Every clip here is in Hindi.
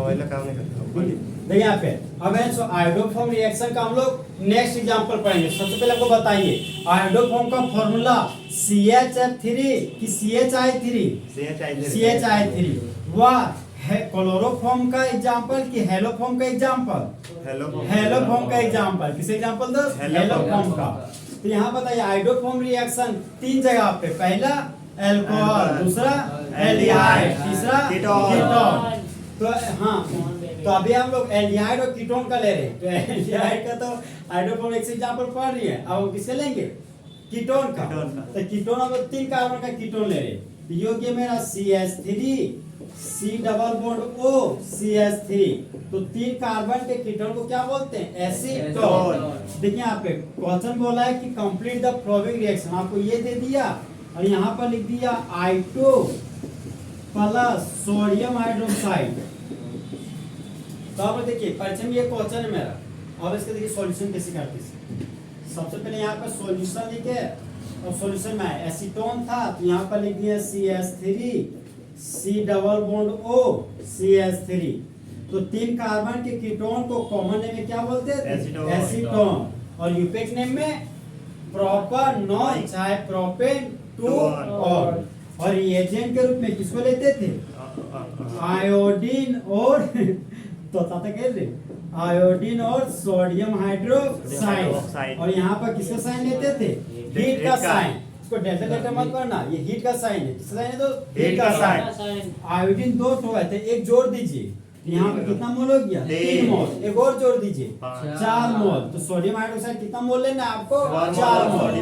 मोबाइल का काम नहीं करता। देखिए यहाँ पे अब है सो आयोडोफॉर्म रिएक्शन का हम लोग नेक्स्ट एग्जांपल पढ़ेंगे। सबसे पहले हमको बताइए आयोडोफॉर्म का फॉर्मूला CHF3 कि CHI3? CHI3। वाह है क्लोरोफॉर्म का एग्जांपल कि हेलोफॉर्म का एग्जांपल? हेलोफॉर्म का एग्जांपल। किस एग्जांपल दो? हेलोफॉर्म का। तो यहाँ बताइए आयोडोफॉर्म रिएक्शन तीन जगह पे, पहला अल्कोहल, दूसरा एल्डिहाइड, तीसरा कीटोन। तो हाँ तो अभी हम लोग एल्डिहाइड और कीटोन का ले रहे हैं। तो एल्डिहाइड का तो आयोडोफॉर्म एक एग्जांपल पढ़ रही है, अब किससे लेंगे? कीटोन का। तो कीटोन हम लोग 3 कार्बन का कीटोन ले रहे हैं। तो योग्य मेरा CH3 C double bond O CH3। तो 3 कार्बन के कीटोन को क्या बोलते हैं? एसीटोन। देखिए यहाँ पे क्वेश्चन बोला है कि कंप्लीट द फॉलोइंग रिएक्शन। आपको ये दे दिया और यहाँ पर लिख दिया I2 प्लस सोडियम हाइड्रोक्साइड। तो आप देखिए परीक्षा में ये क्वेश्चन है मेरा। और इसके देखिए सॉल्यूशन कैसे करते हैं। सबसे पहले यहाँ पर सॉल्यूशन लिखे और सॉल्यूशन में एसीटोन था तो यहाँ पर लिख दिया CH3 C double bond O CH3। तो 3 कार्बन के कीटोन को कॉमन नेम में क्या बोलते हैं? एसीटोन। और यूपेक नेम में प्रॉपर नॉन चाहे प्रोपेन 2 और रिएजेंट के रूप में किसको लेते थे? आयोडीन और तो कैसे आयोडीन और सोडियम हाइड्रोक्साइड। और यहाँ पर किसका साइन लेते थे? हीट का साइन। इसको डेल्टा डेल्टा मत करना, ये हीट का साइन है। किसका साइन है? तो हीट का साइन। आयोडीन 2 ठो है, एक जोड़ दीजिए। यहाँ पे कितना मोल हो गया? 3 मोल। एक और जोड़ दीजिए 4 मोल। तो सोडियम हाइड्रोक्साइड कितना मोल लेना है आपको? 4 मोल।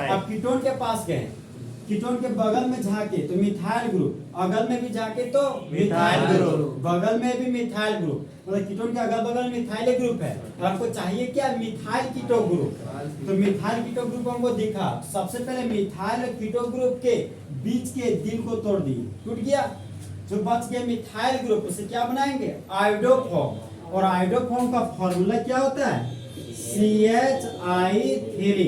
अब कीटोन के पास गए, कीटोन के बगल में झाके तो मिथाइल ग्रुप, अगल में भी झाके तो मिथाइल ग्रुप, बगल में भी मिथाइल ग्रुप। मतलब कीटोन के अगल बगल मिथाइल ग्रुप है। आपको चाहिए क्या? Methyl keto group. तो मिथाइल कीटो ग्रुप हमको दिखा। सबसे पहले मिथाइल और कीटो ग्रुप के बीच के दिल को तोड़ दिए, टूट गया। जो बच गया मिथाइल ग्रुप उसे क्या बनाएंगे? आयोडोफॉर्म। और आयोडोफॉर्म का फॉर्मूला क्या होता है? CHI3।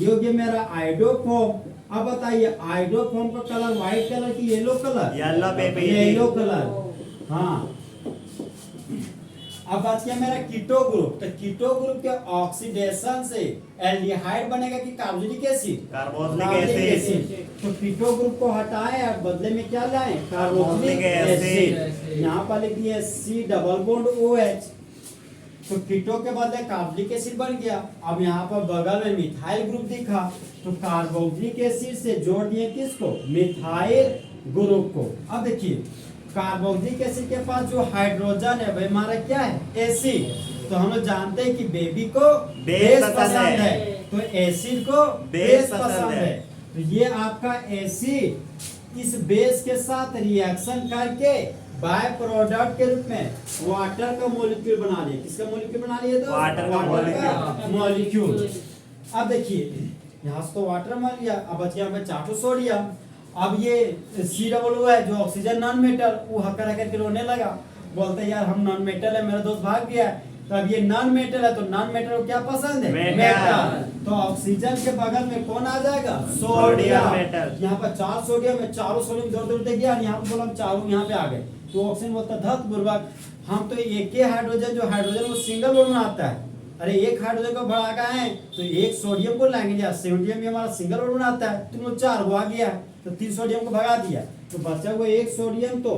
योग्य मेरा आयोडोफॉर्म। अब बताइए आयोडोफॉर्म का कलर व्हाइट कलर की येलो कलर? Yellow colour. हाँ अब बात किया मेरा कीटो ग्रुप। तो कीटो ग्रुप के ऑक्सीडेशन से एल्डिहाइड बनेगा कि कार्बोनिक एसिड? Carbonic acid. तो कीटो ग्रुप को हटाएं और बदले में क्या लाएं? Carbonic acid. यहाँ पर लिख दिया C डबल बॉन्ड OH। तो कीटो के बदले कार्बोनिक एसिड बन गया। अब यहाँ पर बगल में मिथाइल ग्रुप दिखा तो कार्बोनिक एसिड से जोड़ दिए किसको? मिथाइल ग्रुप को। अब देखिए कार्बोनिक एसिड के पास जो हाइड्रोजन है वह हमारा क्या है? एसिड। तो हम लोग जानते हैं कि बेबी को बेस पसंद है तो एसिड को बेस पसंद है। तो ये आपका एसिड इस बेस के साथ रिएक्शन करके बाय प्रोडक्ट के रूप में वाटर का मॉलिक्यूल बना लिया। किसका मॉलिक्यूल बना लिया? तो वाटर का मॉलिक्यूल। अब देखिए यहाँ से तो वाटर मान लिया, अब बच गया चाटो सोडियम। अब ये C डबल O है जो ऑक्सीजन नॉन मेटल, वो हकर हकर के रोने लगा, बोलते यार हम नॉन मेटल है, मेरा दोस्त भाग गया। तो अब ये नॉन मेटल है तो नॉन मेटल को क्या पसंद है? मेटल। तो ऑक्सीजन के बगल में कौन आ जाएगा? सोडियम। यहाँ पर 4 सोडियम है, चारों सोडियम जोड़ जोड़ते गया, यहाँ पर बोला हम चारों यहाँ पे आ गए। तो ऑक्सीजन बोलता धत बुर्बक, हम तो एक ही हाइड्रोजन जो हाइड्रोजन वो सिंगल बॉन्ड बनाता है। अरे एक हाइड्रोजन को बढ़ा का है तो एक सोडियम को लाएंगे या सोडियम भी हमारा सिंगल बॉन्ड बनाता है। तुम लोग 4 आ गया तो 3 सोडियम को भगा दिया तो बचा हुआ 1 सोडियम तो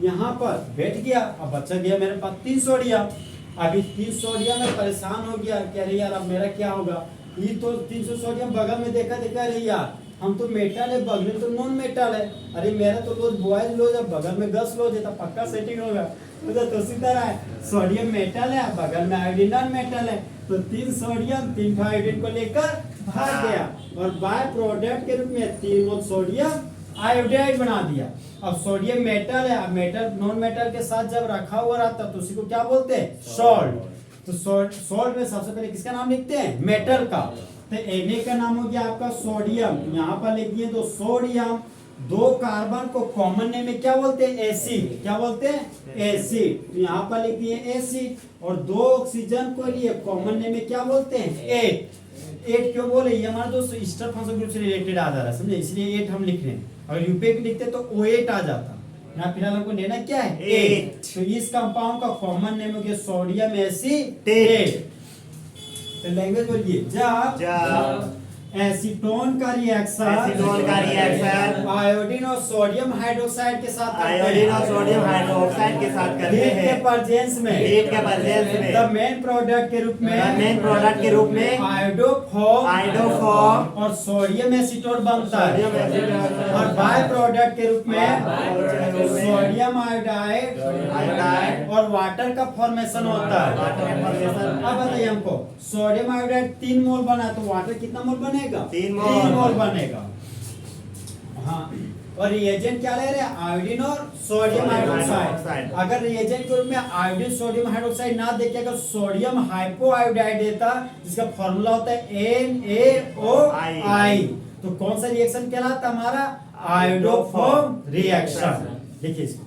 यहाँ पर बैठ गया। अब बचा गया मेरे पास 3 सोडियम। अभी 3 सोडियम में परेशान हो गया कि अरे यार अब मेरा क्या होगा? ये तो 300 सोडियम बगल में देखा अरे यार हम तो मेटल है, बगल में तो नॉन मेटल है। अरे मेरा तो लोज बॉयज लोज है, बगल में गस लोज है, तो पक्का सेटिंग होगा। तो उसी तरह है सोडियम मेटल है, बगल में आयोडीन नॉन मेटल है। तो 3 सोडियम 3 आयोडीन को लेकर भाग गया और बाय प्रोडक्ट के रूप में 3 मोल सोडियम आयोडाइड बना दिया। अब सोडियम मेटल है, अब मेटल नॉन मेटल के साथ जब रखा हुआ रहता तो उसी को क्या बोलते हैं? सॉल्ट। तो सॉल्ट में सबसे पहले किसका नाम लिखते हैं? मेटल का। तो Na का नाम हो गया आपका सोडियम। यहाँ पर लिखिए तो सोडियम 2 कार्बन को कॉमन नेम में क्या बोलते हैं? एसिड। क्या बोलते हैं? एसिड। तो यहाँ पर लिखिए एसिड। और 2 ऑक्सीजन को लिए कॉमन नेम में क्या बोलते हैं? 8 क्यों बोले? ये हमारा दोस्त ईस्टर फंक्शन ग्रुप से रिलेटेड आ जा रहा है, समझे? इसलिए 8 हम लिख रहे हैं। अगर यूपी लिखते तो O8 आ जाता। यहाँ फिलहाल हमको लेना क्या है 8। तो इस कंपाउंड का कॉमन नेम हो गया सोडियम एसीटेट। तो लैंग्वेज बोलिए जब एसीटोन का रिएक्शन आयोडीन और सोडियम हाइड्रोक्साइड के साथ आयोडीन और सोडियम हाइड्रोक्साइड के साथ करते हीट के हैं प्रेजेंस में हीट के प्रेजेंस में द मेन प्रोडक्ट के रूप में मेन प्रोडक्ट के रूप में आयोडोफॉर्म और सोडियम एसीटोन बनता है और बाय प्रोडक्ट के रूप में सोडियम आयोडाइड और वाटर का फॉर्मेशन होता है। अब बताइए हमको सोडियम आयोडाइड 3 मोल बना तो वाटर कितना मोल बनेगा 3 मोल बनेगा। हाँ और रिएजेंट क्या ले रहे हैं आयोडीन और सोडियम हाइड्रोक्साइड। अगर रिएजेंट के रूप में आयोडीन सोडियम हाइड्रोक्साइड ना देके अगर सोडियम हाइपोआयोडाइड देता जिसका फॉर्मूला होता है NaOI तो कौन सा रिएक्शन कहलाता हमारा आयोडोफॉर्म रिएक्शन। देखिए इसको